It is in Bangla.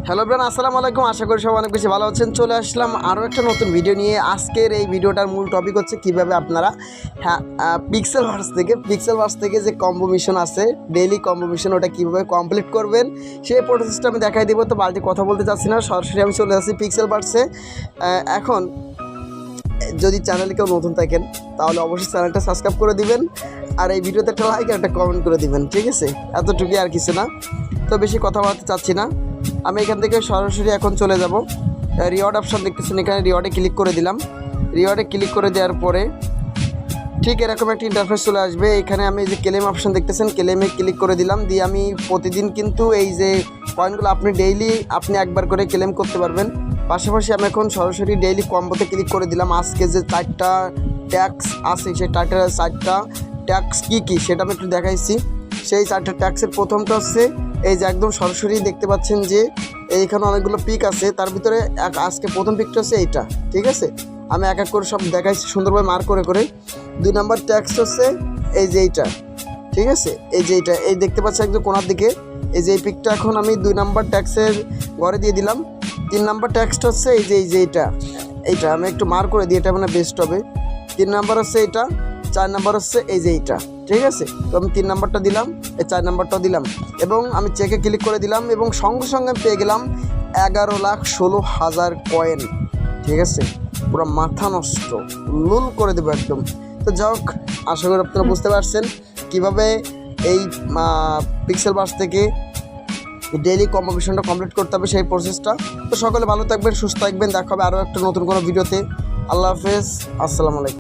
হ্যালো ব্রান, আসসালামু আলাইকুম। আশা করি সবাই অনেক বেশি ভালো আছেন। চলে আসলাম আরও একটা নতুন ভিডিও নিয়ে। আজকের এই ভিডিওটার মূল টপিক হচ্ছে কীভাবে আপনারা পিক্সেল ভার্স থেকে যে কম্বো মিশন আছে, ডেইলি কম্বো মিশন, ওটা কীভাবে কমপ্লিট করবেন সেই প্রসেসটা আমি দেখাই দেবো। তো বাড়িতে কথা বলতে চাচ্ছি না, সরাসরি আমি চলে আসছি পিক্সেল ভার্সে। এখন যদি চ্যানেলে কেউ নতুন থাকেন তাহলে অবশ্যই চ্যানেলটা সাবস্ক্রাইব করে দিবেন, আর এই ভিডিওতে একটা লাইক আর একটা কমেন্ট করে দিবেন, ঠিক আছে? এতটুকুই, আর কিছু না। তো বেশি কথা বলতে চাচ্ছি না, আমি এখান থেকে সরাসরি এখন চলে যাব। রিওয়ার্ড অপশান দেখতেছেন, এখানে রিওয়ার্ডে ক্লিক করে দিলাম। রিওয়ার্ডে ক্লিক করে দেওয়ার পরে ঠিক এরকম একটা ইন্টারফেস চলে আসবে। এখানে আমি যে ক্লেম অপশান দেখতেছেন, ক্লেমে ক্লিক করে দিলাম। দিয়ে আমি প্রতিদিন কিন্তু এই যে পয়েন্টগুলো আপনি ডেইলি একবার করে ক্লেম করতে পারবেন। পাশাপাশি আমি এখন সরাসরি ডেইলি কম্বোতে ক্লিক করে দিলাম। আজকে যে 4টা ট্যাক্স আছে, সেই 4টা ট্যাক্স কী সেটা আমি একটু দেখাইছি। সেই 4টা ট্যাক্সের প্রথমটা হচ্ছে এই যে একদম সরাসরি দেখতে পাচ্ছেন যে এইখানে অনেকগুলো পিক আছে, তার ভিতরে আজকে প্রথম পিকটা হচ্ছে এইটা, ঠিক আছে? আমি এক এক করে সব দেখাইছি সুন্দরভাবে মার্ক করে করে। 2 নম্বর ট্যাক্স হচ্ছে এই যে এইটা, ঠিক আছে? এই যে এইটা, এই দেখতে পাচ্ছি একদম কোনার দিকে, এই যে এই পিকটা এখন আমি 2 নম্বর ট্যাক্সের ঘরে দিয়ে দিলাম। 3 নম্বর ট্যাক্সটা হচ্ছে এই যে এইটা আমি একটু মার্ক করে দিই, এটা মানে বেস্ট হবে। 3 নম্বর হচ্ছে এইটা, 4 নম্বর হচ্ছে এই যে এইটা, ঠিক আছে? তো আমি 3 নম্বরটা দিলাম, এই 4 নম্বরটাও দিলাম, এবং আমি চেকে ক্লিক করে দিলাম, এবং সঙ্গে সঙ্গে পেয়ে গেলাম 11,16,000 কয়েন, ঠিক আছে? পুরো মাথা নষ্ট, লুল করে দেবো একদম। তো যাই হোক, আশা করি আপনারা বুঝতে পারছেন কীভাবে এই পিক্সেল ভার্স থেকে ডেইলি কম্পিটিশনটা কমপ্লিট করতে হবে, সেই প্রসেসটা। তো সকলে ভালো থাকবেন, সুস্থ থাকবেন, দেখা হবে আরও একটা নতুন কোনো ভিডিওতে। আল্লাহ হাফেজ, আসসালামু আলাইকুম।